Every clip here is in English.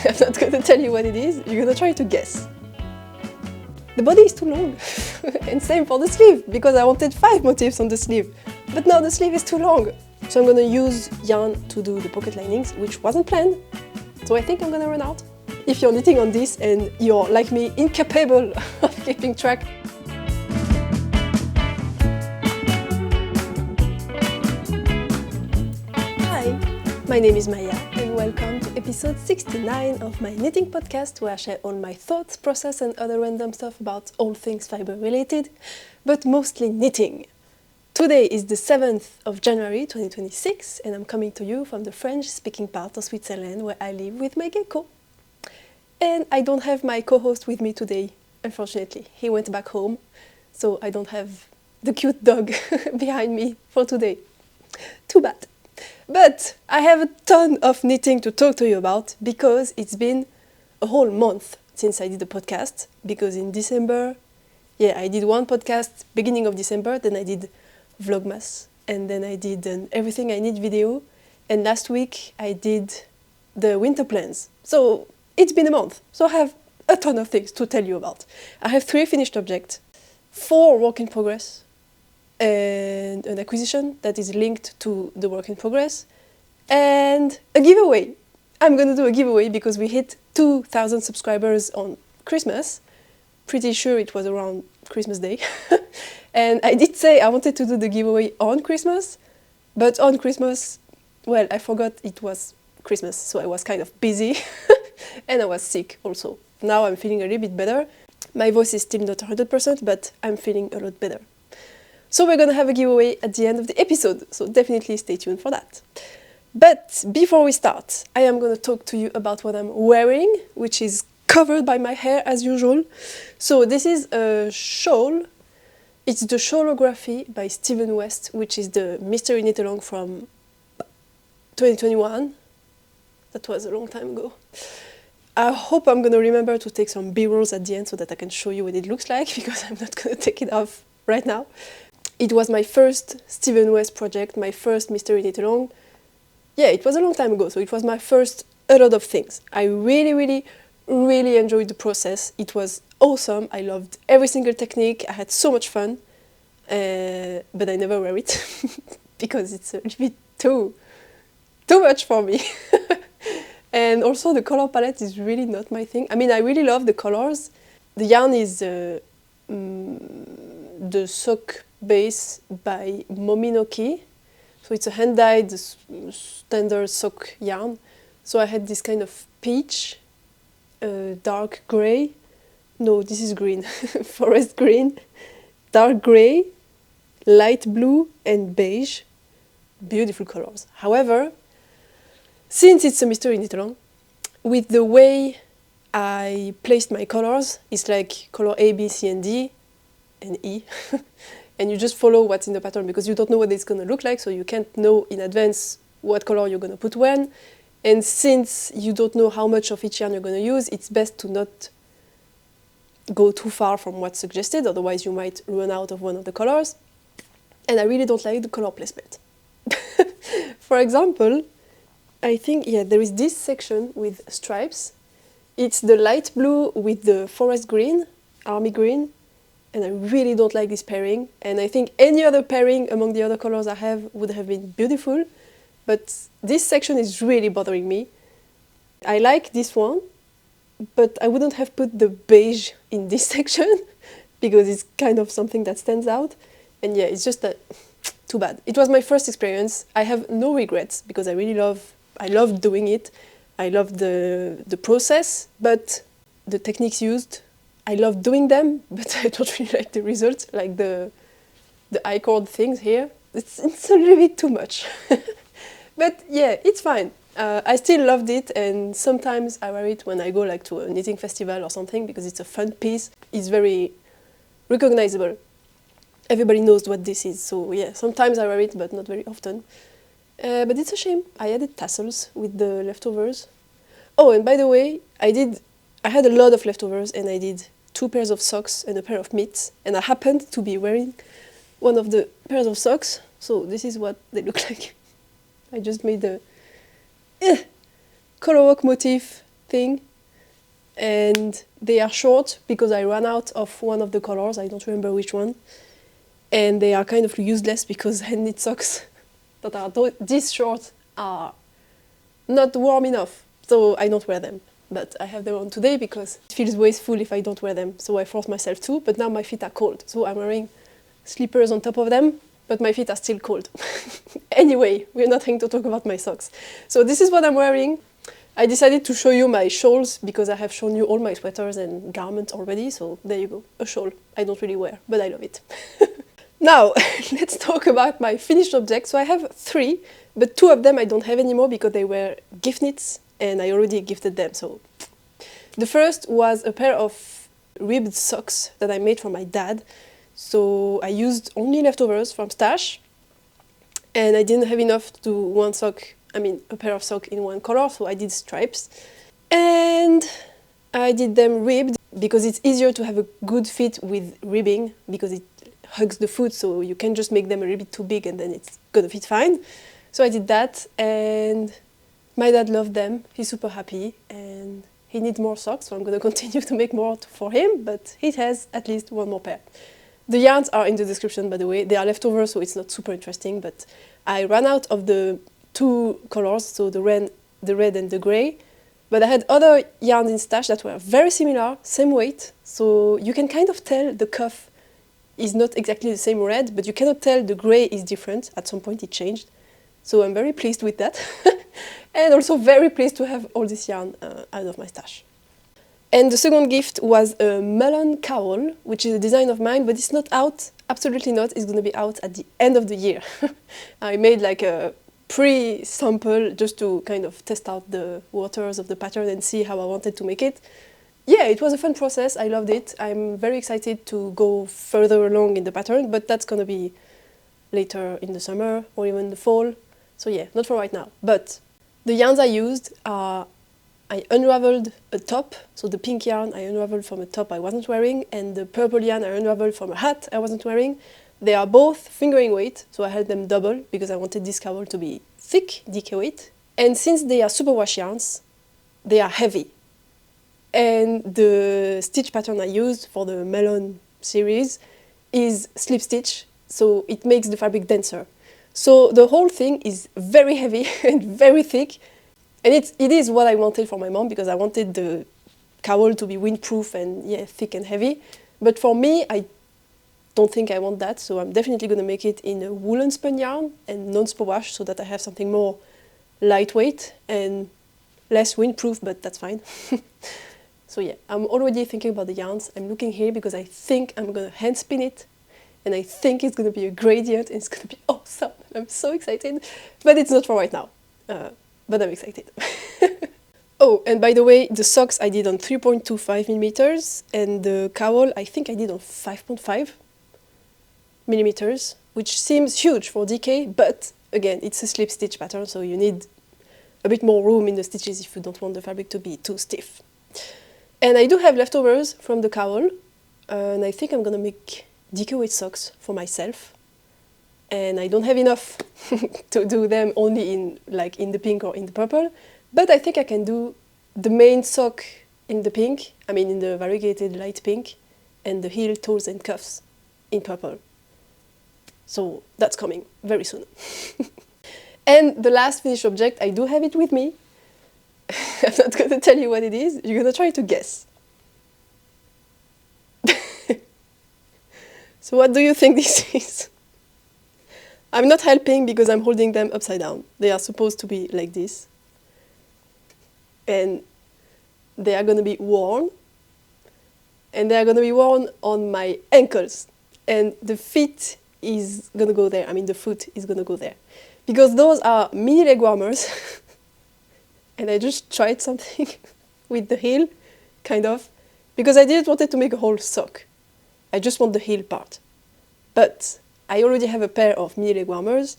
I'm not gonna tell you what it is, you're gonna try to guess. The body is too long, and same for the sleeve, because I wanted 5 motifs on the sleeve, but now the sleeve is too long. So I'm gonna use yarn to do the pocket linings, which wasn't planned, so I think I'm gonna run out. If you're knitting on this and you're, like me, incapable of keeping track, hi, my name is Maya, and welcome to episode 69 of my knitting podcast, where I share all my thoughts, process and other random stuff about all things fiber related, but mostly knitting. Today is the 7th of January 2026, and I'm coming to you from the French-speaking part of Switzerland, where I live with my gecko. And I don't have my co-host with me today, unfortunately. He went back home, so I don't have the cute dog behind me for today. Too bad. But I have a ton of knitting to talk to you about, because it's been a whole month since I did the podcast, because in December, I did one podcast beginning of December, then I did Vlogmas, and then I did an Everything I Need video, and last week I did the winter plans. So it's been a month, so I have a ton of things to tell you about. I have 3 finished objects, 4 work in progress, and an acquisition that is linked to the work in progress, and a giveaway. I'm gonna do a giveaway because we hit 2,000 subscribers on Christmas. Pretty sure it was around Christmas Day. And I did say I wanted to do the giveaway on Christmas, but on Christmas, well, I forgot it was Christmas, so I was kind of busy. And I was sick also. Now I'm feeling a little bit better. My voice is still not 100%, but I'm feeling a lot better. So we're gonna have a giveaway at the end of the episode, so definitely stay tuned for that. But before we start, I am gonna talk to you about what I'm wearing, which is covered by my hair as usual. So this is a shawl. It's the Shawlography by Stephen West, which is the mystery knit along from 2021. That was a long time ago. I hope I'm gonna remember to take some B-rolls at the end so that I can show you what it looks like, because I'm not gonna take it off right now. It was my first Stephen West project, my first mystery knit along. Yeah, it was a long time ago, so it was my first a lot of things. I really enjoyed the process. It was awesome. I loved every single technique. I had so much fun, but I never wear it because it's a little bit too much for me. And also the color palette is really not my thing. I mean, I really love the colors. The yarn is the Sock Base by Mominoki. So it's a hand-dyed standard sock yarn. So I had this kind of peach, dark grey. No, this is green. Forest green, dark grey, light blue and beige. Beautiful colors. However, since it's a mystery knit along, with the way I placed my colors, it's like color A, B, C and D and E. And you just follow what's in the pattern because you don't know what it's going to look like, so you can't know in advance what color you're going to put when. And since you don't know how much of each yarn you're going to use, it's best to not go too far from what's suggested, otherwise you might run out of one of the colors. And I really don't like the color placement. For example, I think, there is this section with stripes. It's the light blue with the forest green, army green, and I really don't like this pairing. And I think any other pairing among the other colors I have would have been beautiful, but this section is really bothering me. I like this one, but I wouldn't have put the beige in this section because it's kind of something that stands out. And it's just that, too bad. It was my first experience. I have no regrets because I loved doing it. I loved the process, but the techniques used, I love doing them, but I don't really like the results, like the I-cord things here. It's a little bit too much. But it's fine. I still loved it, and sometimes I wear it when I go like to a knitting festival or something because it's a fun piece. It's very recognizable. Everybody knows what this is, so sometimes I wear it, but not very often. But it's a shame. I added tassels with the leftovers. Oh, and by the way, I had a lot of leftovers, and I did 2 pairs of socks and a pair of mitts, and I happened to be wearing one of the pairs of socks, so this is what they look like. I just made the color work motif thing. And they are short because I ran out of one of the colors, I don't remember which one. And they are kind of useless because handknit socks that are this short are not warm enough, so I don't wear them. But I have them on today because it feels wasteful if I don't wear them, so I force myself to, but now my feet are cold, so I'm wearing slippers on top of them, but my feet are still cold. Anyway, we're not going to talk about my socks. So this is what I'm wearing. I decided to show you my shawls because I have shown you all my sweaters and garments already, so there you go, a shawl. I don't really wear, but I love it. Now, let's talk about my finished objects. So I have 3, but 2 of them I don't have anymore because they were gift knits and I already gifted them. So the first was a pair of ribbed socks that I made for my dad. So I used only leftovers from stash and I didn't have enough to a pair of socks in one color, so I did stripes. And I did them ribbed because it's easier to have a good fit with ribbing because it hugs the foot, so you can just make them a little bit too big and then it's gonna fit fine. So I did that and my dad loved them. He's super happy and he needs more socks, so I'm gonna continue to make more for him, but he has at least 1 more pair. The yarns are in the description, by the way. They are leftovers, so it's not super interesting, but I ran out of the 2 colors, so the red and the grey, but I had other yarns in stash that were very similar, same weight, so you can kind of tell the cuff is not exactly the same red, but you cannot tell the grey is different. At some point it changed, so I'm very pleased with that. And also very pleased to have all this yarn out of my stash. And the second gift was a Melon Cowl, which is a design of mine, but it's not out, absolutely not. It's going to be out at the end of the year. I made like a pre-sample just to kind of test out the waters of the pattern and see how I wanted to make it. Yeah, it was a fun process, I loved it. I'm very excited to go further along in the pattern, but that's going to be later in the summer or even the fall. So yeah, not for right now. But the yarns I used are, I unraveled a top, so the pink yarn I unraveled from a top I wasn't wearing, and the purple yarn I unraveled from a hat I wasn't wearing. They are both fingering weight, so I held them double because I wanted this cowl to be thick, DK weight. And since they are superwash yarns, they are heavy. And the stitch pattern I used for the Melon series is slip stitch, so it makes the fabric denser. So the whole thing is very heavy and very thick, and it is what I wanted for my mom because I wanted the cowl to be windproof and yeah, thick and heavy. But for me, I don't think I want that, so I'm definitely going to make it in a woolen spun yarn and non-superwash so that I have something more lightweight and less windproof, but that's fine. So yeah, I'm already thinking about the yarns. I'm looking here because I think I'm going to hand spin it and I think it's going to be a gradient and it's going to be awesome. I'm so excited, but it's not for right now, but I'm excited. Oh, and by the way, the socks I did on 3.25 millimeters and the cowl I think I did on 5.5 millimeters, which seems huge for DK, but again, it's a slip stitch pattern, so you need a bit more room in the stitches if you don't want the fabric to be too stiff. And I do have leftovers from the cowl, and I think I'm gonna make DK weight socks for myself. And I don't have enough to do them only in the pink or in the purple, but I think I can do the main sock in the pink, in the variegated light pink, and the heel, toes and cuffs in purple. So that's coming very soon. And the last finished object, I do have it with me. I'm not going to tell you what it is, you're going to try to guess. So what do you think this is? I'm not helping because I'm holding them upside down. They are supposed to be like this. And they are going to be worn. And they are going to be worn on my ankles. And the feet is going to go there. The foot is going to go there. Because those are mini leg warmers. And I just tried something with the heel, kind of. Because I didn't want to make a whole sock. I just want the heel part. But I already have a pair of mini leg warmers.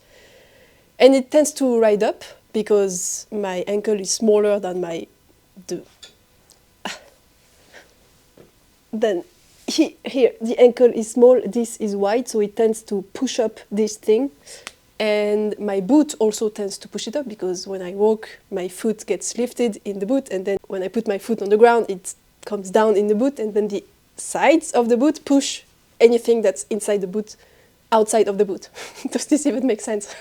And it tends to ride up because my ankle is smaller than then here, the ankle is small, this is wide, so it tends to push up this thing. And my boot also tends to push it up because when I walk, my foot gets lifted in the boot, and then when I put my foot on the ground, it comes down in the boot, and then the sides of the boot push anything that's inside the boot outside of the boot. Does this even make sense?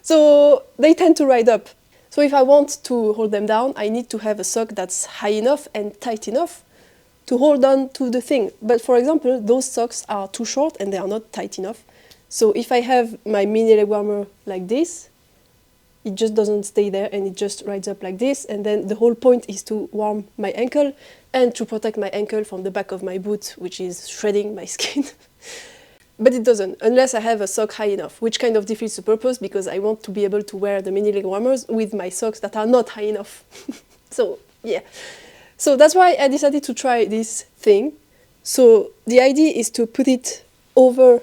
So they tend to ride up. So if I want to hold them down, I need to have a sock that's high enough and tight enough to hold on to the thing. But for example, those socks are too short and they are not tight enough. So if I have my mini leg warmer like this, it just doesn't stay there and it just rides up like this. And then the whole point is to warm my ankle and to protect my ankle from the back of my boot, which is shredding my skin. But it doesn't, unless I have a sock high enough, which kind of defeats the purpose because I want to be able to wear the mini leg warmers with my socks that are not high enough. So, yeah. So that's why I decided to try this thing. So the idea is to put it over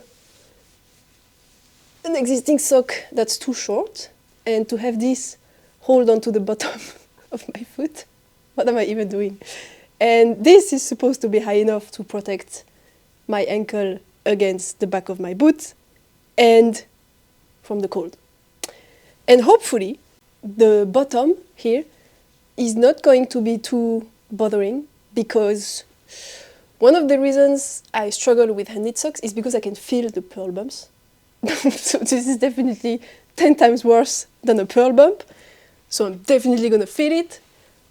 an existing sock that's too short and to have this hold on to the bottom of my foot. What am I even doing? And this is supposed to be high enough to protect my ankle against the back of my boot and from the cold. And hopefully the bottom here is not going to be too bothering because one of the reasons I struggle with hand knit socks is because I can feel the pearl bumps. So this is definitely 10 times worse than a pearl bump. So I'm definitely going to feel it.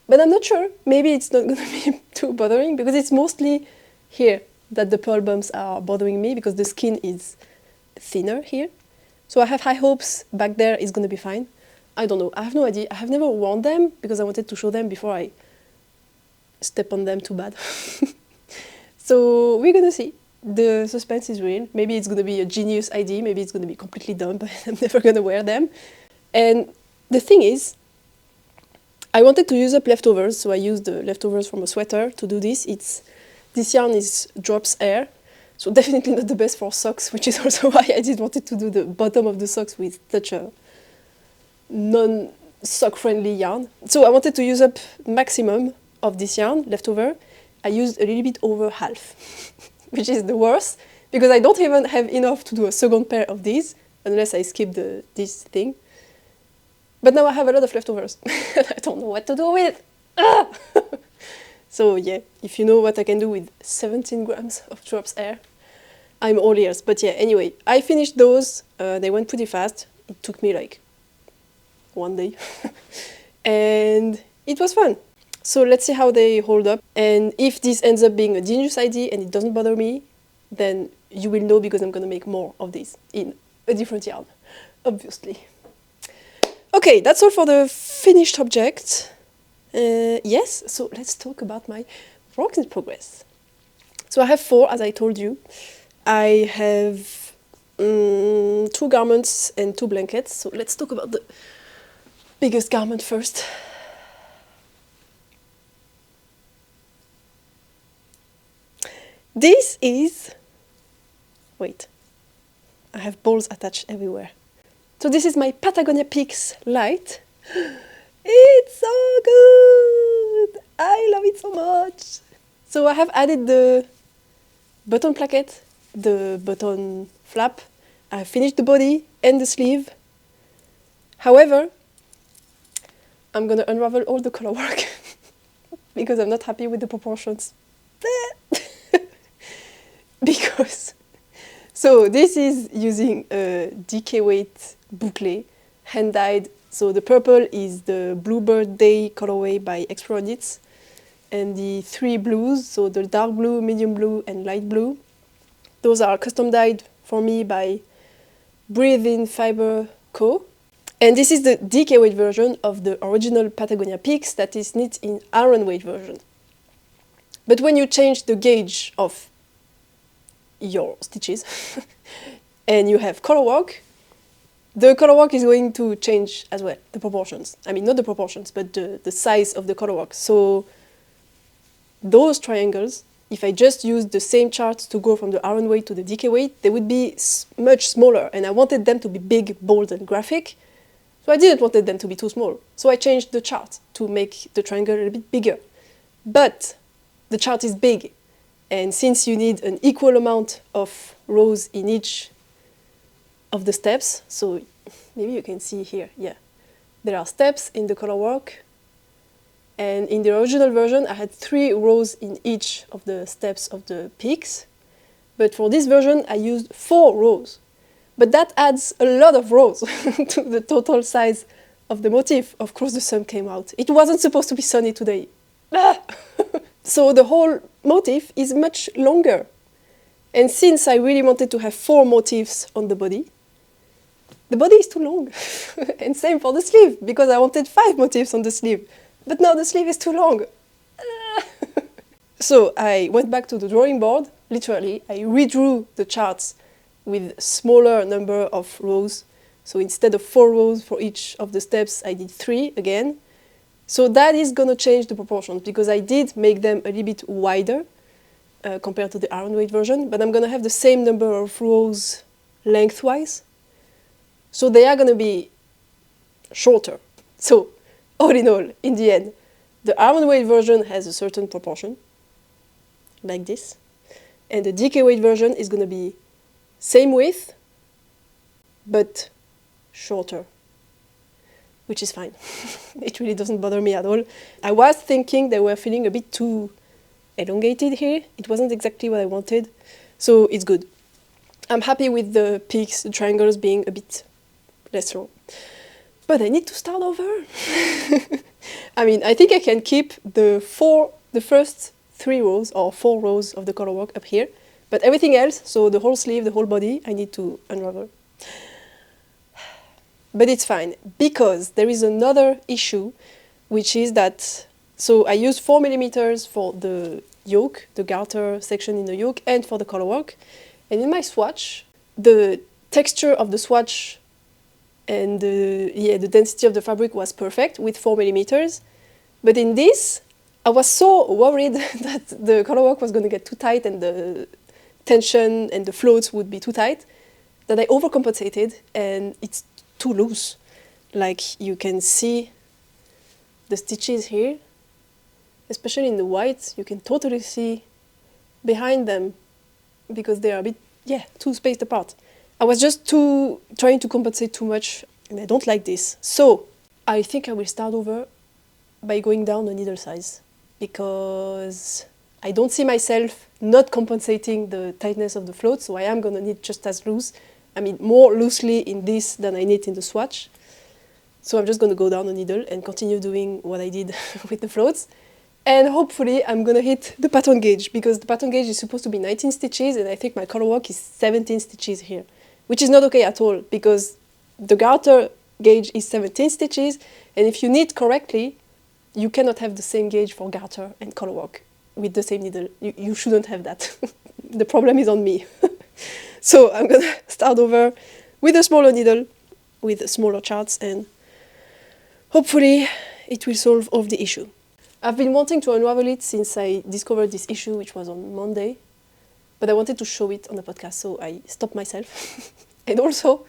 But I'm not sure. Maybe it's not going to be too bothering because it's mostly here that the pearl bumps are bothering me because the skin is thinner here. So I have high hopes back there is going to be fine. I don't know. I have no idea. I have never worn them because I wanted to show them before I step on them too bad. So we're going to see. The suspense is real. Maybe it's going to be a genius idea. Maybe it's going to be completely dumb, but I'm never going to wear them. And the thing is, I wanted to use up leftovers, so I used the leftovers from a sweater to do this. This yarn drops air, so definitely not the best for socks, which is also why I didn't wanted to do the bottom of the socks with such a non-sock friendly yarn. So I wanted to use up maximum of this yarn leftover. I used a little bit over half, which is the worst, because I don't even have enough to do a second pair of these, unless I skip this thing. But now I have a lot of leftovers. I don't know what to do with. Ah! So yeah, if you know what I can do with 17 grams of drops air, I'm all ears. But yeah, anyway, I finished those. They went pretty fast. It took me like 1 day. And it was fun. So let's see how they hold up. And if this ends up being a genius idea and it doesn't bother me, then you will know because I'm going to make more of these in a different yarn, obviously. Okay, that's all for the finished object. Yes, so let's talk about my work in progress. So I have 4, as I told you. I have 2 garments and 2 blankets. So let's talk about the biggest garment first. This is... Wait. I have balls attached everywhere. So this is my Patagonia Peaks Lite. It's so good! I love it so much! So I have added the button placket, the button flap. I have finished the body and the sleeve. However, I'm gonna unravel all the color work because I'm not happy with the proportions. Because... So this is using a DK weight boucle, hand-dyed. So the purple is the Bluebird Day colorway by Explore Knits. And the 3 blues, so the dark blue, medium blue, and light blue, those are custom dyed for me by Breathe In Fiber Co. And this is the DK weight version of the original Patagonia Peaks that is knit in iron weight version. But when you change the gauge of your stitches and you have color work, the color work is going to change as well, the proportions. I mean, not the proportions, but the size of the color work. So those triangles, if I just used the same charts to go from the iron weight to the DK weight, they would be much smaller, and I wanted them to be big, bold, and graphic. So I didn't want them to be too small. So I changed the chart to make the triangle a little bit bigger. But the chart is big, and since you need an equal amount of rows in each of the steps. So maybe you can see here, yeah. There are steps in the color work. And in the original version, I had 3 rows in each of the steps of the peaks. But for this version, I used 4 rows. But that adds a lot of rows to the total size of the motif. Of course, the sun came out. It wasn't supposed to be sunny today. So the whole motif is much longer. And since I really wanted to have 4 motifs on the body is too long. And same for the sleeve, because I wanted 5 motifs on the sleeve. But now the sleeve is too long. So I went back to the drawing board, literally. I redrew the charts with a smaller number of rows. So instead of 4 rows for each of the steps, I did 3 again. So that is going to change the proportions, because I did make them a little bit wider compared to the iron weight version, but I'm going to have the same number of rows lengthwise. So they are going to be shorter. So all in all, in the end, the iron weight version has a certain proportion, like this, and the DK weight version is going to be same width, but shorter, which is fine. It really doesn't bother me at all. I was thinking they were feeling a bit too elongated here. It wasn't exactly what I wanted, so it's good. I'm happy with the peaks, the triangles being a bit less long. But I need to start over. I mean, I think I can keep the first 3 rows or 4 rows of the color work up here, but everything else, so the whole sleeve, the whole body, I need to unravel. But it's fine, because there is another issue, which is that, so I used 4 millimeters for the yoke, the garter section in the yoke, and for the color work. And in my swatch, the texture of the swatch and the density of the fabric was perfect with 4 millimeters. But in this, I was so worried that the color work was going to get too tight and the tension and the floats would be too tight, that I overcompensated and it's too loose. Like you can see the stitches here, especially in the white, you can totally see behind them because they are a bit, too spaced apart. I was just trying to compensate too much, and I don't like this. So I think I will start over by going down a needle size, because I don't see myself not compensating the tightness of the float, so I am going to knit just as loose. I mean, more loosely in this than I knit in the swatch. So I'm just going to go down a needle and continue doing what I did with the floats. And hopefully I'm going to hit the pattern gauge, because the pattern gauge is supposed to be 19 stitches, and I think my color work is 17 stitches here, which is not okay at all, because the garter gauge is 17 stitches, and if you knit correctly, you cannot have the same gauge for garter and color work with the same needle. You shouldn't have that. The problem is on me. So I'm going to start over with a smaller needle, with smaller charts, and hopefully it will solve all the issue. I've been wanting to unravel it since I discovered this issue, which was on Monday, but I wanted to show it on the podcast, so I stopped myself. And also,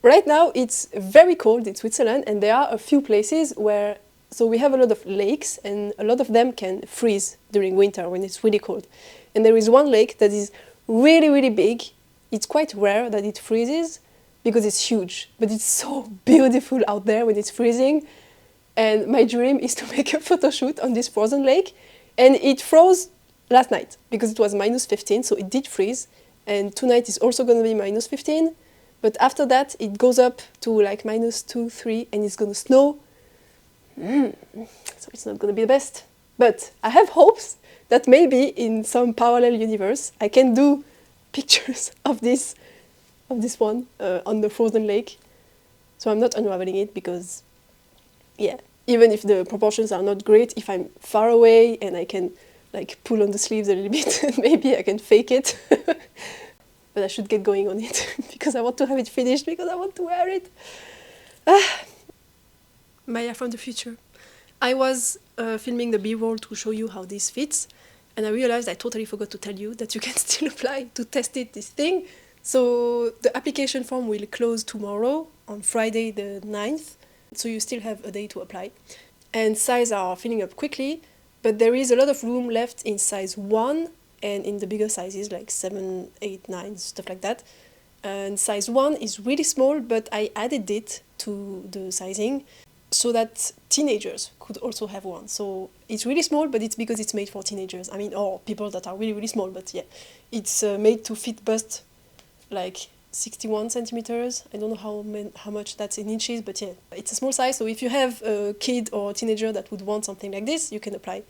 right now it's very cold in Switzerland, and there are a few places where, so we have a lot of lakes, and a lot of them can freeze during winter when it's really cold. And there is one lake that is really, really big. It's quite rare that it freezes because it's huge, but it's so beautiful out there when it's freezing. And my dream is to make a photo shoot on this frozen lake. And it froze last night because it was minus 15, so it did freeze. And tonight is also going to be minus 15. But after that, it goes up to like minus 2, 3, and it's going to snow. So it's not going to be the best. But I have hopes that maybe in some parallel universe, I can do pictures of this one on the frozen lake. So I'm not unraveling it because, even if the proportions are not great, if I'm far away and I can like pull on the sleeves a little bit, maybe I can fake it. But I should get going on it because I want to have it finished, because I want to wear it. Maya from the future. I was filming the B-roll to show you how this fits, and I realized I totally forgot to tell you that you can still apply to test it, this thing. So the application form will close tomorrow on Friday the 9th. So you still have a day to apply. And sizes are filling up quickly, but there is a lot of room left in size 1 and in the bigger sizes like 7, 8, 9, stuff like that. And size 1 is really small, but I added it to the sizing so that teenagers could also have one. So it's really small, but it's because it's made for teenagers. I mean, or people that are really, really small, but yeah. It's made to fit bust like 61 centimeters. I don't know how much that's in inches, but yeah, it's a small size. So if you have a kid or a teenager that would want something like this, you can apply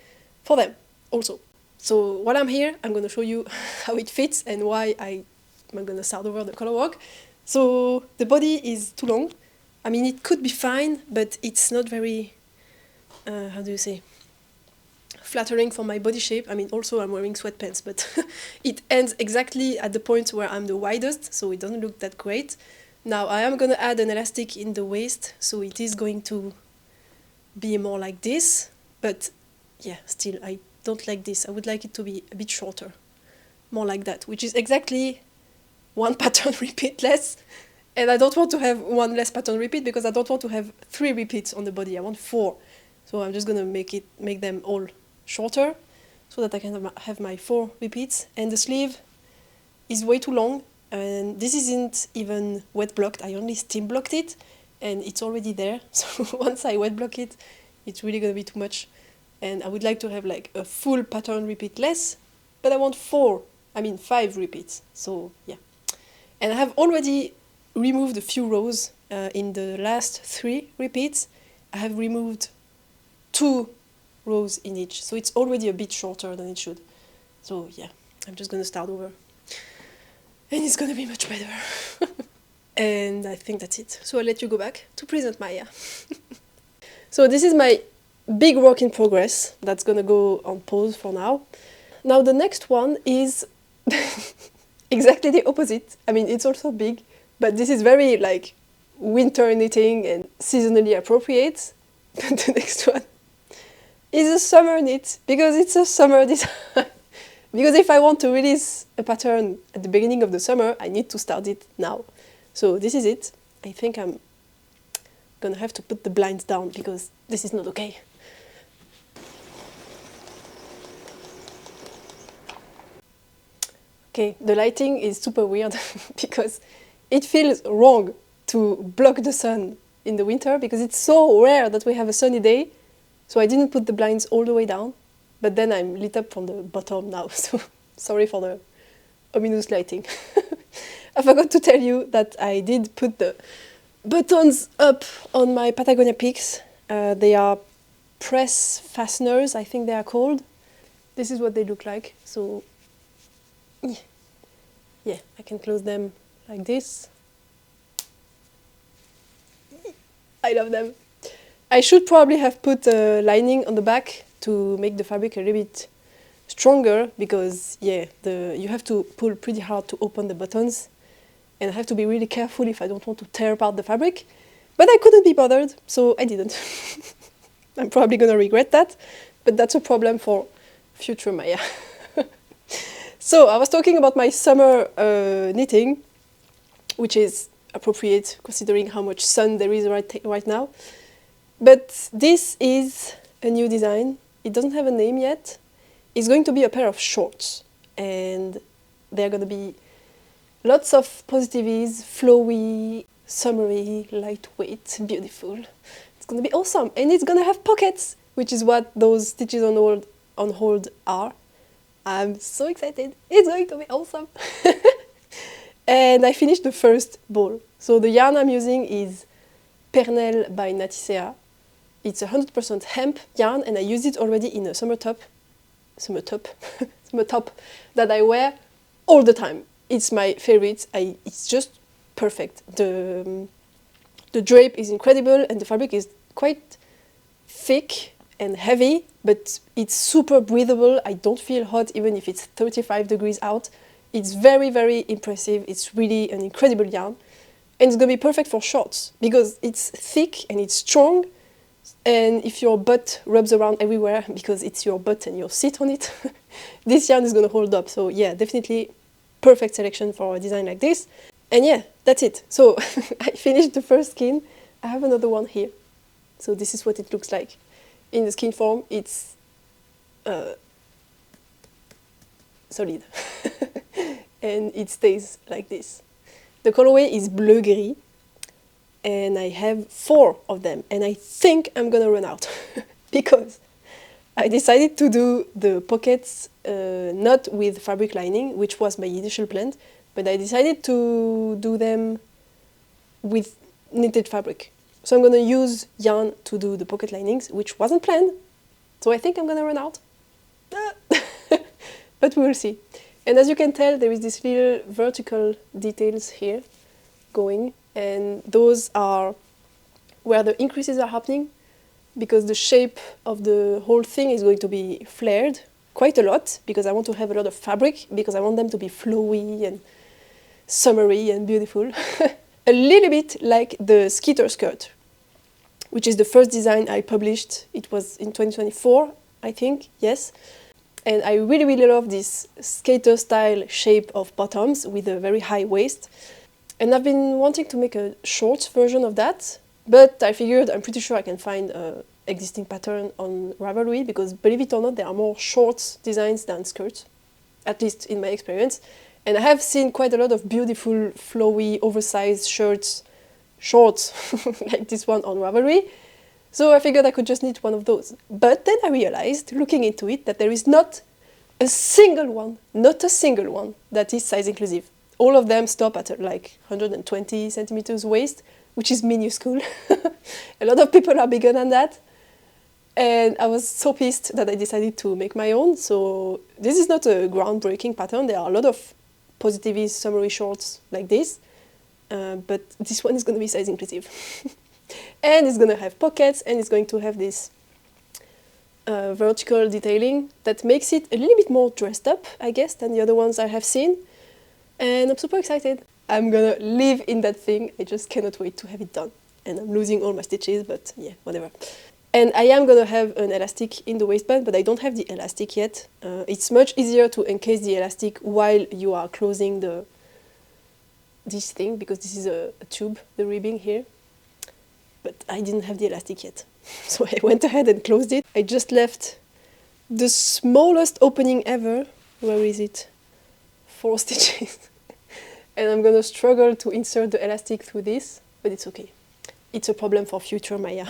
for them also. So while I'm here, I'm going to show you how it fits and why I'm going to start over the color work. So the body is too long. I mean, it could be fine, but it's not very, how do you say, flattering for my body shape. I mean, also I'm wearing sweatpants, but it ends exactly at the point where I'm the widest, so it doesn't look that great. Now I am going to add an elastic in the waist, so it is going to be more like this, but yeah, still I don't like this. I would like it to be a bit shorter, more like that, which is exactly one pattern repeat less. And I don't want to have one less pattern repeat because I don't want to have 3 repeats on the body. I want 4. So I'm just going to make them all shorter so that I can have my 4 repeats. And the sleeve is way too long. And this isn't even wet blocked. I only steam blocked it and it's already there. So once I wet block it, it's really going to be too much. And I would like to have like a full pattern repeat less, but I want 5 repeats. So yeah. And I have already removed a few rows in the last 3 repeats. I have removed 2 rows in each, so it's already a bit shorter than it should. So yeah, I'm just gonna start over and it's gonna be much better. And I think that's it. So I'll let you go back to present Maya. So this is my big work in progress that's gonna go on pause for now. Now the next one is exactly the opposite. I mean, it's also big, but this is very like winter knitting and seasonally appropriate. But the next one is a summer knit because it's a summer design. Because if I want to release a pattern at the beginning of the summer, I need to start it now. So this is it. I think I'm gonna have to put the blinds down because this is not okay. Okay, the lighting is super weird because it feels wrong to block the sun in the winter because it's so rare that we have a sunny day. So I didn't put the blinds all the way down, but then I'm lit up from the bottom now. So sorry for the ominous lighting. I forgot to tell you that I did put the buttons up on my Patagonia Peaks. They are press fasteners, I think they are called. This is what they look like. So yeah, I can close them like this. I love them. I should probably have put a lining on the back to make the fabric a little bit stronger because yeah, you have to pull pretty hard to open the buttons and I have to be really careful if I don't want to tear apart the fabric. But I couldn't be bothered, so I didn't. I'm probably gonna regret that, but that's a problem for future Maya. So I was talking about my summer knitting, which is appropriate considering how much sun there is right now. But this is a new design. It doesn't have a name yet. It's going to be a pair of shorts. And they're going to be lots of positive ease, flowy, summery, lightweight, beautiful. It's going to be awesome. And it's going to have pockets, which is what those stitches on hold are. I'm so excited. It's going to be awesome. And I finished the first ball. So the yarn I'm using is Pernel by Nutiden. It's 100% hemp yarn and I used it already in a summer top that I wear all the time. It's my favorite. It's just perfect. The drape is incredible and the fabric is quite thick and heavy, but it's super breathable. I don't feel hot even if it's 35 degrees out. It's very, very impressive. It's really an incredible yarn. And it's gonna be perfect for shorts because it's thick and it's strong. And if your butt rubs around everywhere because it's your butt and you sit on it, this yarn is gonna hold up. So yeah, definitely perfect selection for a design like this. And yeah, that's it. So I finished the first skein. I have another one here. So this is what it looks like. In the skein form, it's solid. And it stays like this. The colorway is bleu gris, and I have 4 of them, and I think I'm gonna run out because I decided to do the pockets not with fabric lining, which was my initial plan, but I decided to do them with knitted fabric. So I'm gonna use yarn to do the pocket linings, which wasn't planned, so I think I'm gonna run out. But we will see. And as you can tell, there is this little vertical details here going, and those are where the increases are happening, because the shape of the whole thing is going to be flared quite a lot, because I want to have a lot of fabric, because I want them to be flowy and summery and beautiful. A little bit like the skater skirt, which is the first design I published. It was in 2024, I think, yes. And I really, really love this skater style shape of bottoms with a very high waist. And I've been wanting to make a short version of that, but I figured I'm pretty sure I can find an existing pattern on Ravelry, because believe it or not, there are more short designs than skirts, at least in my experience. And I have seen quite a lot of beautiful, flowy, oversized shorts, like this one on Ravelry. So I figured I could just knit one of those. But then I realized, looking into it, that there is not a single one that is size inclusive. All of them stop at like 120 centimeters waist, which is minuscule. A lot of people are bigger than that. And I was so pissed that I decided to make my own. So this is not a groundbreaking pattern. There are a lot of positivist summery shorts like this. But this one is going to be size inclusive. And it's going to have pockets, and it's going to have this vertical detailing that makes it a little bit more dressed up, I guess, than the other ones I have seen. And I'm super excited. I'm going to live in that thing. I just cannot wait to have it done. And I'm losing all my stitches, but yeah, whatever. And I am going to have an elastic in the waistband, but I don't have the elastic yet. It's much easier to encase the elastic while you are closing this thing, because this is a tube, the ribbing here. But I didn't have the elastic yet. So I went ahead and closed it. I just left the smallest opening ever. Where is it? 4 stitches. And I'm gonna struggle to insert the elastic through this, but it's okay. It's a problem for future Maya.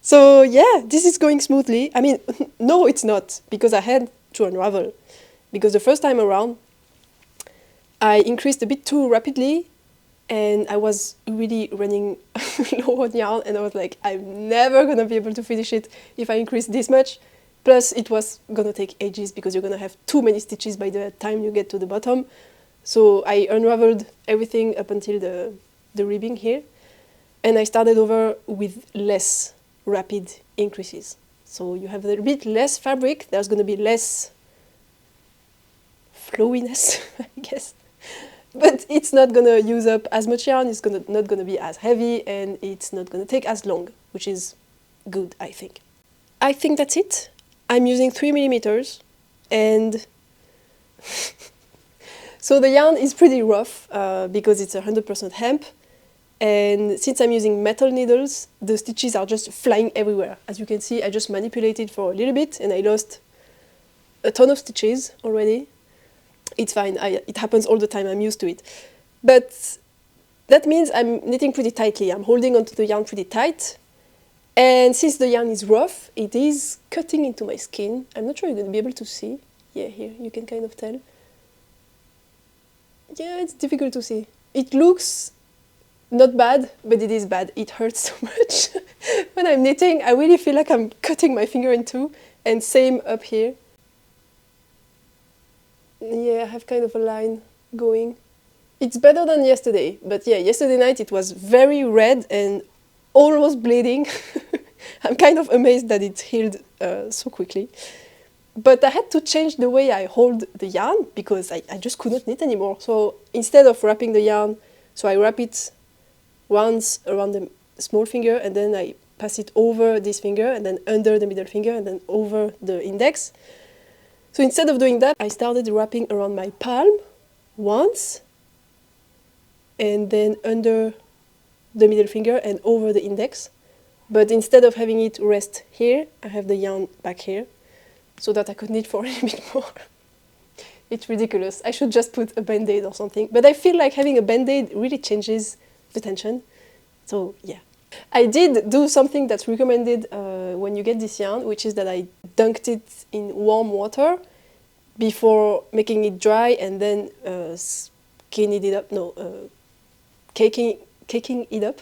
So yeah, this is going smoothly. I mean, no, it's not, because I had to unravel. Because the first time around, I increased a bit too rapidly, and I was really running low on yarn, and I was like, I'm never gonna be able to finish it if I increase this much. Plus, it was gonna take ages, because you're gonna have too many stitches by the time you get to the bottom. So I unraveled everything up until the ribbing here, and I started over with less rapid increases. So you have a little bit less fabric, there's gonna be less flowiness, I guess. But it's not going to use up as much yarn, it's not going to be as heavy, and it's not going to take as long, which is good, I think. I think that's it. I'm using 3mm, and so the yarn is pretty rough because it's 100% hemp, and since I'm using metal needles, the stitches are just flying everywhere. As you can see, I just manipulated for a little bit, and I lost a ton of stitches already. It's fine, it happens all the time, I'm used to it. But that means I'm knitting pretty tightly, I'm holding onto the yarn pretty tight. And since the yarn is rough, it is cutting into my skin. I'm not sure you're going to be able to see. Yeah, here, you can kind of tell. Yeah, it's difficult to see. It looks not bad, but it is bad. It hurts so much. When I'm knitting, I really feel like I'm cutting my finger in two, and same up here. Yeah, I have kind of a line going. It's better than yesterday, but yeah, yesterday night it was very red and almost bleeding. I'm kind of amazed that it healed so quickly. But I had to change the way I hold the yarn, because I just could not knit anymore. So instead of wrapping the yarn, so I wrap it once around the small finger, and then I pass it over this finger, and then under the middle finger, and then over the index. So instead of doing that, I started wrapping around my palm once, and then under the middle finger and over the index. But instead of having it rest here, I have the yarn back here, so that I could knit for a little bit more. It's ridiculous. I should just put a band-aid or something. But I feel like having a band-aid really changes the tension. So yeah. I did do something that's recommended when you get this yarn, which is that I dunked it in warm water before making it dry and then skinning it up. No, caking it up.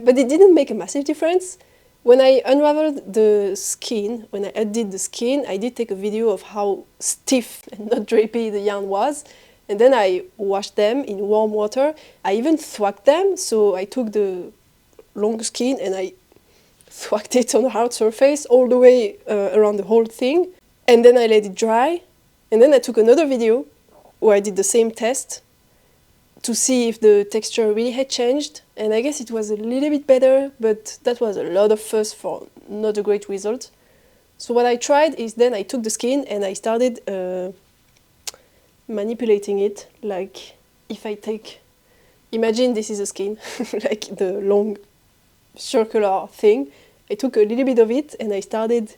But it didn't make a massive difference. When I unraveled the skein, when I undid the skein, I did take a video of how stiff and not drapey the yarn was. And then I washed them in warm water. I even thwacked them, so I took the long skein and I thwacked it on a hard surface all the way around the whole thing. And then I let it dry. And then I took another video where I did the same test to see if the texture really had changed. And I guess it was a little bit better, but that was a lot of fuss for not a great result. So what I tried is then I took the skein and I started manipulating it. Like if I take, imagine this is a skein, like the long circular thing. I took a little bit of it and I started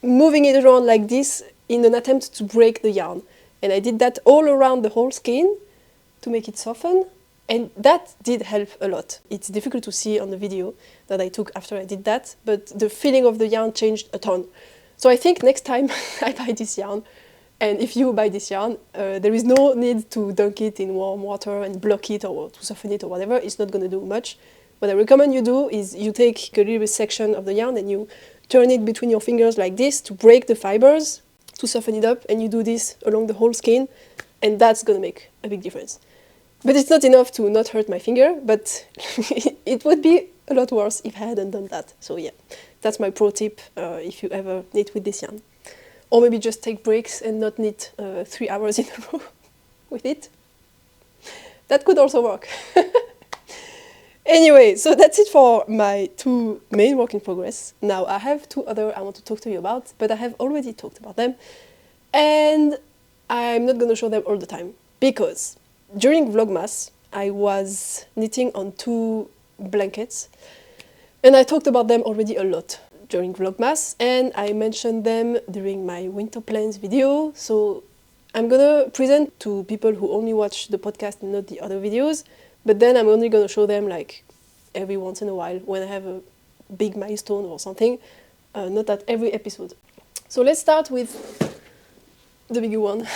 moving it around like this in an attempt to break the yarn. And I did that all around the whole skein to make it soften, and that did help a lot. It's difficult to see on the video that I took after I did that, but the feeling of the yarn changed a ton. So I think next time I buy this yarn, and if you buy this yarn, there is no need to dunk it in warm water and block it or to soften it or whatever. It's not going to do much. What I recommend you do is you take a little section of the yarn and you turn it between your fingers like this to break the fibers, to soften it up, and you do this along the whole skein, and that's going to make a big difference. But it's not enough to not hurt my finger, but it would be a lot worse if I hadn't done that. So yeah, that's my pro tip if you ever knit with this yarn. Or maybe just take breaks and not knit 3 hours in a row with it. That could also work. Anyway, so that's it for my 2 main work in progress. Now I have 2 other I want to talk to you about, but I have already talked about them. And I'm not going to show them all the time, because during Vlogmas, I was knitting on 2 blankets, and I talked about them already a lot during Vlogmas, and I mentioned them during my winter plans video, so I'm gonna present to people who only watch the podcast and not the other videos, but then I'm only gonna show them like every once in a while when I have a big milestone or something, not at every episode. So let's start with the bigger one.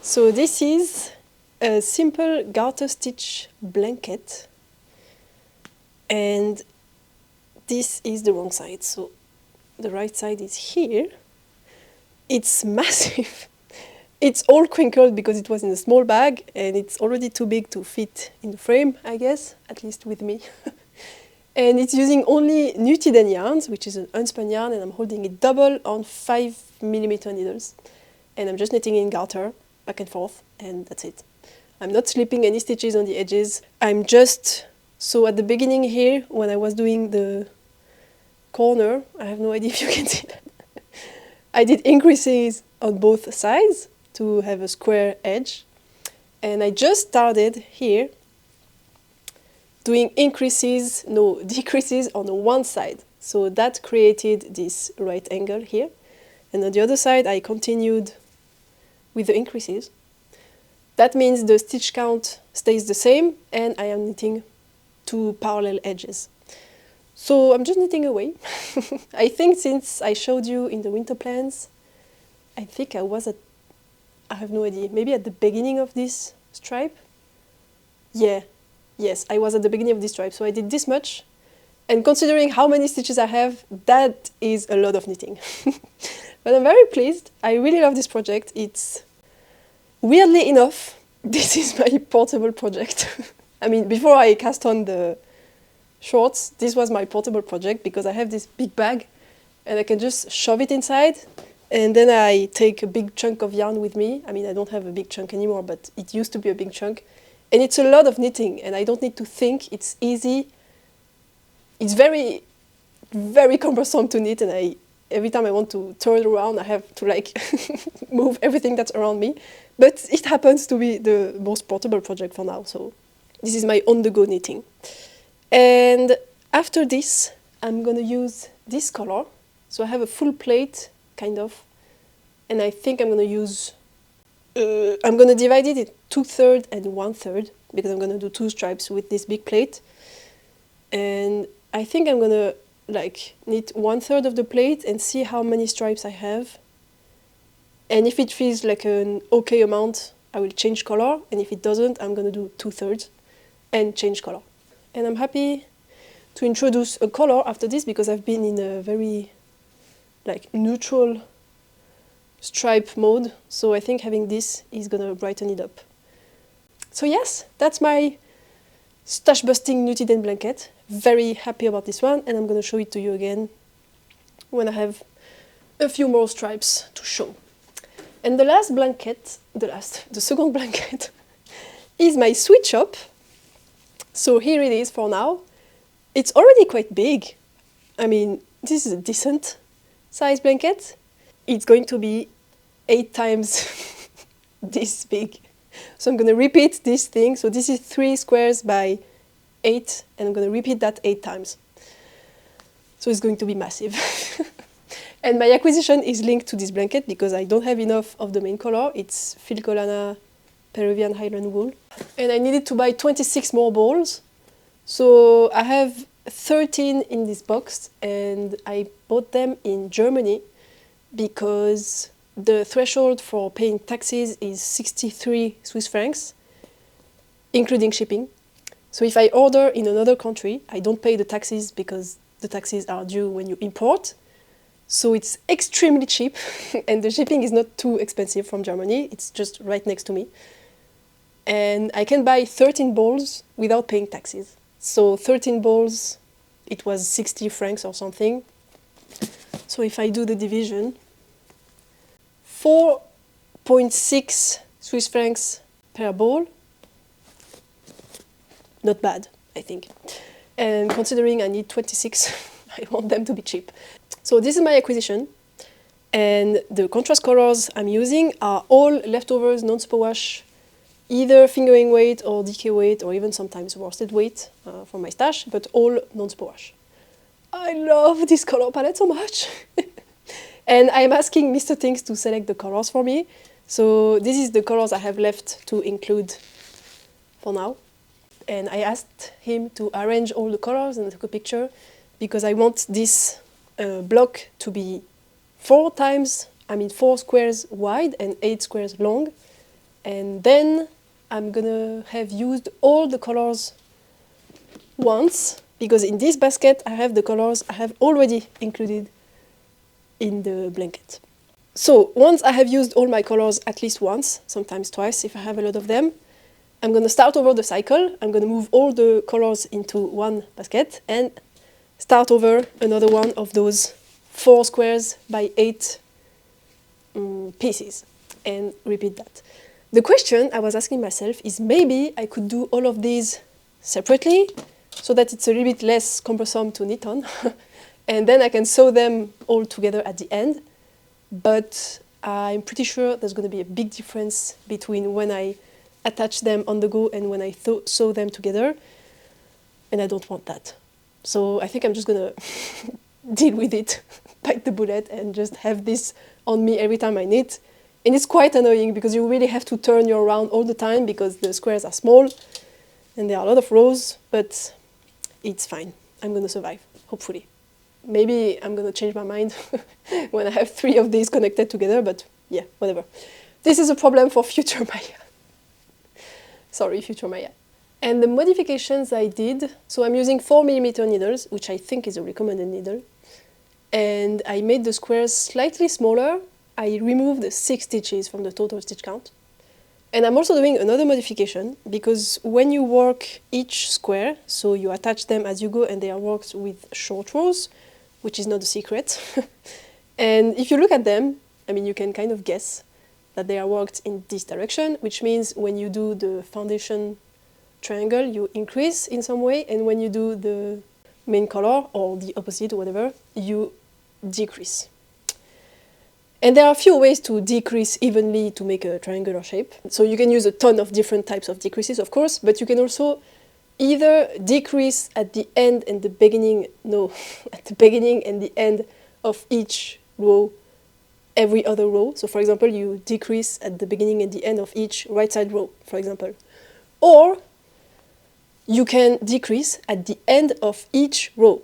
So this is a simple garter stitch blanket, and this is the wrong side, so the right side is here. It's massive. It's all crinkled because it was in a small bag and it's already too big to fit in the frame, I guess, at least with me. And it's using only Nutiden yarns, which is an unspun yarn, and I'm holding it double on 5mm needles. And I'm just knitting in garter, back and forth, and that's it. I'm not slipping any stitches on the edges. I'm just, so at the beginning here, when I was doing the corner, I have no idea if you can see that. I did increases on both sides to have a square edge. And I just started here doing increases, no, decreases on the one side. So that created this right angle here. And on the other side, I continued with the increases. That means the stitch count stays the same, and I am knitting 2 parallel edges. So I'm just knitting away. I think since I showed you in the winter plans, I think I was at, I have no idea, maybe at the beginning of this stripe? Yeah, yes, I was at the beginning of this stripe, so I did this much. And considering how many stitches I have, that is a lot of knitting. But I'm very pleased. I really love this project. It's, weirdly enough, this is my portable project. I mean, before I cast on the shorts, this was my portable project because I have this big bag and I can just shove it inside, and then I take a big chunk of yarn with me. I mean, I don't have a big chunk anymore, but it used to be a big chunk. And it's a lot of knitting, and I don't need to think. It's easy. It's very, very cumbersome to knit, and every time I want to turn around, I have to like move everything that's around me. But it happens to be the most portable project for now, so this is my on-the-go knitting. And after this, I'm gonna use this color. So I have a full plate, kind of, and I think I'm gonna use, I'm gonna divide it in 2/3 and 1/3 because I'm gonna do 2 stripes with this big plate. And I think I'm gonna like knit 1/3 of the plate and see how many stripes I have. And if it feels like an okay amount, I will change color. And if it doesn't, I'm gonna do 2/3 and change color. And I'm happy to introduce a color after this because I've been in a very like neutral stripe mode. So I think having this is gonna brighten it up. So yes, that's my stash busting Nutiden blanket. Very happy about this one, and I'm gonna show it to you again when I have a few more stripes to show. And the last blanket, the second blanket, is my sweet shop. So here it is for now. It's already quite big. I mean, this is a decent size blanket. It's going to be 8 times this big. So I'm gonna repeat this thing. So this is 3 squares by 8, and I'm gonna repeat that 8 times. So it's going to be massive. And my acquisition is linked to this blanket because I don't have enough of the main color. It's Filcolana Peruvian Highland wool. And I needed to buy 26 more balls. So I have 13 in this box, and I bought them in Germany because the threshold for paying taxes is 63 Swiss francs, including shipping. So if I order in another country, I don't pay the taxes because the taxes are due when you import. So it's extremely cheap, and the shipping is not too expensive from Germany. It's just right next to me. And I can buy 13 balls without paying taxes. So 13 balls, it was 60 francs or something. So if I do the division, 4.6 Swiss francs per ball. Not bad, I think. And considering I need 26, I want them to be cheap. So this is my acquisition. And the contrast colors I'm using are all leftovers, non-superwash, either fingering weight or DK weight, or even sometimes worsted weight from my stash, but all non-superwash. I love this color palette so much. And I'm asking Mr. Tinks to select the colors for me. So this is the colors I have left to include for now. And I asked him to arrange all the colors and take a picture because I want this block to be 4 squares wide and 8 squares long. And then I'm gonna have used all the colors once, because in this basket I have the colors I have already included in the blanket. So once I have used all my colors at least once, sometimes twice if I have a lot of them, I'm gonna start over the cycle. I'm gonna move all the colors into one basket and start over another one of those 4 squares by 8 pieces and repeat that. The question I was asking myself is maybe I could do all of these separately so that it's a little bit less cumbersome to knit on. And then I can sew them all together at the end. But I'm pretty sure there's going to be a big difference between when I attach them on the go and when I sew them together. And I don't want that. So I think I'm just going to deal with it, bite the bullet, and just have this on me every time I knit. And it's quite annoying because you really have to turn your round all the time because the squares are small and there are a lot of rows, but it's fine. I'm going to survive, hopefully. Maybe I'm going to change my mind when I have 3 of these connected together, but yeah, whatever. This is a problem for future Maya. Sorry, future Maya. And the modifications I did, so I'm using 4mm needles, which I think is a recommended needle. And I made the squares slightly smaller. I removed 6 stitches from the total stitch count. And I'm also doing another modification because when you work each square, so you attach them as you go and they are worked with short rows, which is not a secret. And if you look at them, I mean, you can kind of guess that they are worked in this direction, which means when you do the foundation triangle, you increase in some way, and when you do the main color or the opposite or whatever, you decrease. And there are a few ways to decrease evenly to make a triangular shape. So you can use a ton of different types of decreases, of course, but you can also either decrease at the end and the beginning, no, at the beginning and the end of each row every other row. So for example, you decrease at the beginning and the end of each right side row, for example. Or you can decrease at the end of each row.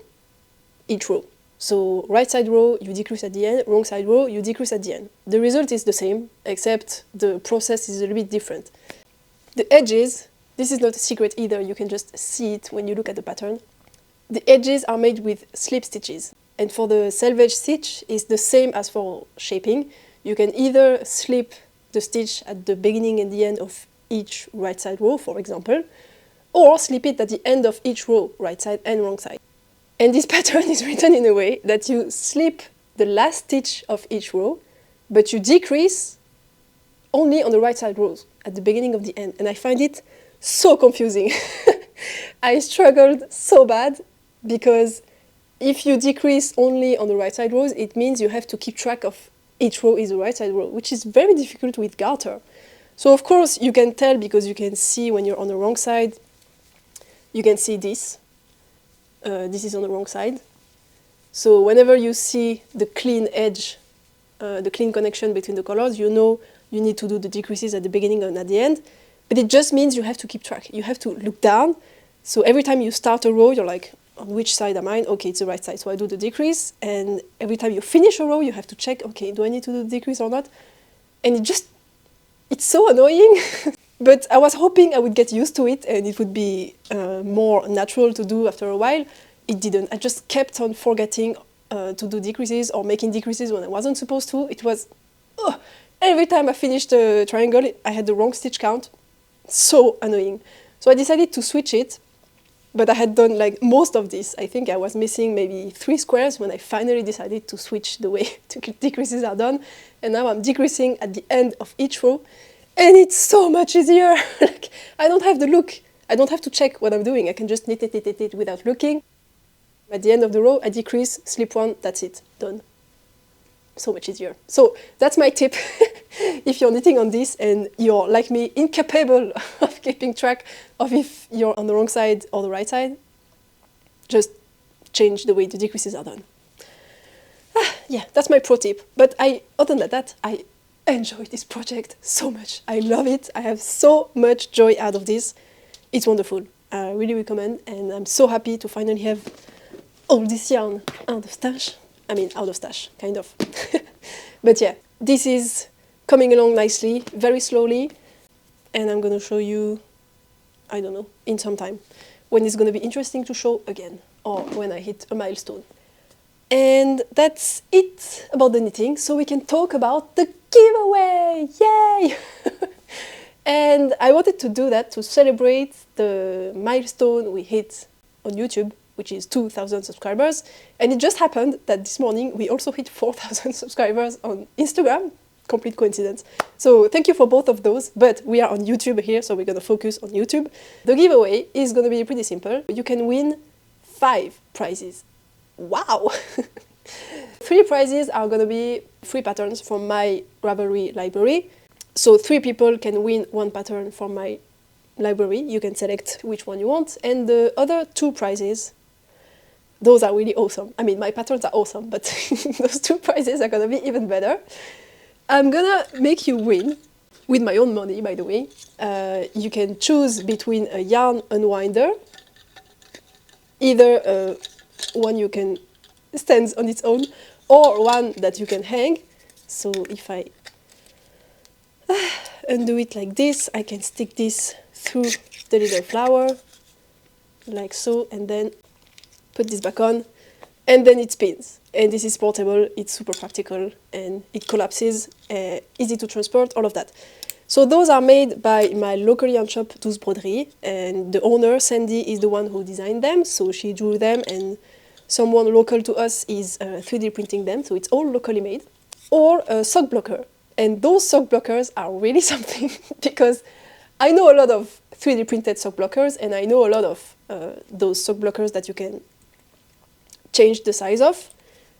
So right side row, you decrease at the end, wrong side row, you decrease at the end. The result is the same, except the process is a little bit different. The edges, this is not a secret either, you can just see it when you look at the pattern. The edges are made with slip stitches. And for the selvage stitch, it's the same as for shaping. You can either slip the stitch at the beginning and the end of each right side row, for example, or slip it at the end of each row, right side and wrong side. And this pattern is written in a way that you slip the last stitch of each row, but you decrease only on the right side rows at the beginning of the end. And I find it so confusing. I struggled so bad because if you decrease only on the right side rows, it means you have to keep track of each row is a right side row, which is very difficult with garter. So of course you can tell because you can see when you're on the wrong side, you can see this. This is on the wrong side. So whenever you see the clean edge, the clean connection between the colors, you know you need to do the decreases at the beginning and at the end. But it just means you have to keep track. You have to look down. So every time you start a row, you're like, on which side am I? Okay, it's the right side. So I do the decrease. And every time you finish a row, you have to check, okay, do I need to do the decrease or not? And it's so annoying. But I was hoping I would get used to it and it would be more natural to do after a while. It didn't. I just kept on forgetting to do decreases or making decreases when I wasn't supposed to. It was, every time I finished a triangle, I had the wrong stitch count. So annoying. So I decided to switch it, but I had done like most of this. I think I was missing maybe 3 squares when I finally decided to switch the way decreases are done. And now I'm decreasing at the end of each row. And it's so much easier. Like, I don't have to look. I don't have to check what I'm doing. I can just knit it without looking. At the end of the row, I decrease, slip one, that's it, done. So much easier. So that's my tip. If you're knitting on this and you're, like me, incapable of keeping track of if you're on the wrong side or the right side, just change the way the decreases are done. Yeah, that's my pro tip. But other than that, I enjoy this project so much. I love it. I have so much joy out of this. It's wonderful. I really recommend, and I'm so happy to finally have all this yarn out of stash. I mean, out of stash, kind of. But yeah, this is coming along nicely, very slowly, and I'm gonna show you, I don't know, in some time, when it's gonna be interesting to show again, or when I hit a milestone. And that's it about the knitting, so we can talk about the giveaway! Yay! And I wanted to do that to celebrate the milestone we hit on YouTube, which is 2,000 subscribers. And it just happened that this morning we also hit 4,000 subscribers on Instagram. Complete coincidence. So thank you for both of those, but we are on YouTube here, so we're gonna focus on YouTube. The giveaway is gonna be pretty simple. You can win 5 prizes. Wow! 3 prizes are gonna be free patterns from my Ravelry library. So 3 people can win 1 pattern from my library. You can select which one you want. And the other 2 prizes, those are really awesome. I mean, my patterns are awesome, but those 2 prizes are gonna be even better. I'm gonna make you win, with my own money, by the way. You can choose between a yarn unwinder, either one you can stand on its own, or one that you can hang. So if I undo it like this, I can stick this through the little flower, like so, and then put this back on, and then it spins. And this is portable, it's super practical, and it collapses, easy to transport, all of that. So those are made by my local yarn shop, Douce Broderie, and the owner, Sandy, is the one who designed them, so she drew them, and someone local to us is 3D printing them, so it's all locally made. Or a sock blocker. And those sock blockers are really something, because I know a lot of 3D printed sock blockers, and I know a lot of those sock blockers that you can change the size of,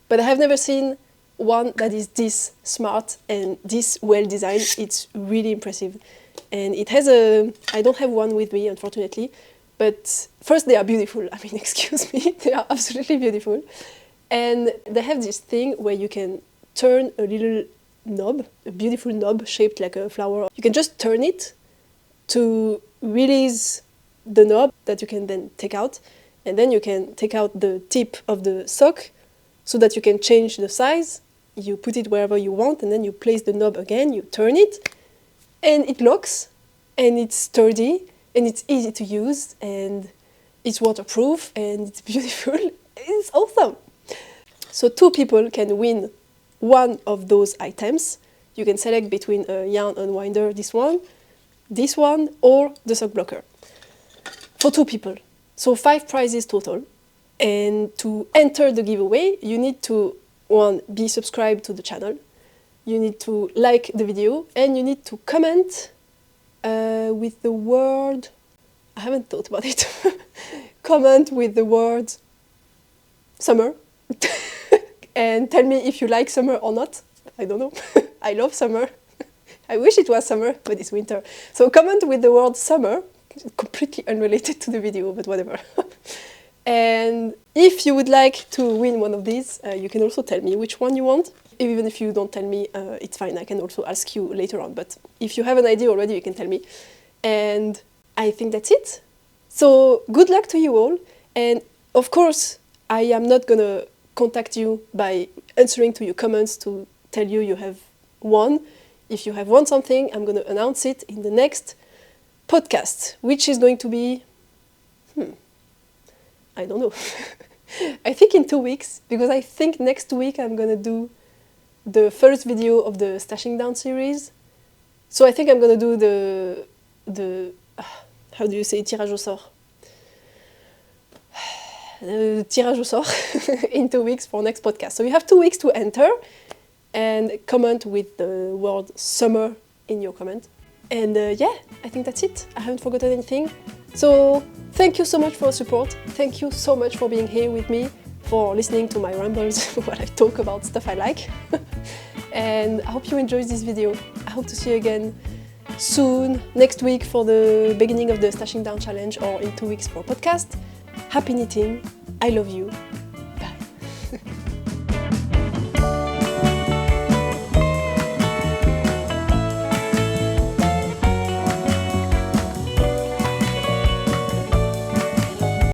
but I have never seen one that is this smart and this well designed. It's really impressive. And it has I don't have one with me, unfortunately, but first they are beautiful. I mean, excuse me, they are absolutely beautiful. And they have this thing where you can turn a little knob, a beautiful knob shaped like a flower. You can just turn it to release the knob that you can then take out, and then you can take out the tip of the sock so that you can change the size. You put it wherever you want, and then you place the knob again, you turn it, and it locks, and it's sturdy, and it's easy to use, and it's waterproof, and it's beautiful. It's awesome. So 2 people can win one of those items. You can select between a yarn unwinder, this one, or the sock blocker. For 2 people. So 5 prizes total. And to enter the giveaway, you need to, 1, be subscribed to the channel. You need to like the video, and you need to comment with the word, I haven't thought about it. Comment with the word summer. And tell me if you like summer or not. I don't know. I love summer. I wish it was summer, but it's winter. So comment with the word summer, completely unrelated to the video, but whatever. And if you would like to win one of these, you can also tell me which one you want. Even if you don't tell me, it's fine. I can also ask you later on. But if you have an idea already, you can tell me. And I think that's it. So good luck to you all. And of course, I am not going to contact you by answering to your comments to tell you you have won. If you have won something, I'm going to announce it in the next podcast, which is going to be, I don't know. I think in 2 weeks, because I think next week I'm going to do the first video of the Stashing Down series. So I think I'm going to do the how do you say tirage au sort? Tirage au sort in 2 weeks for next podcast. So you have 2 weeks to enter and comment with the word summer in your comment. And yeah, I think that's it. I haven't forgotten anything. So thank you so much for your support. Thank you so much for being here with me, for listening to my rambles while I talk about stuff I like. And I hope you enjoyed this video. I hope to see you again soon, next week for the beginning of the Stashing Down challenge, or in 2 weeks for a podcast. Happy knitting. I love you.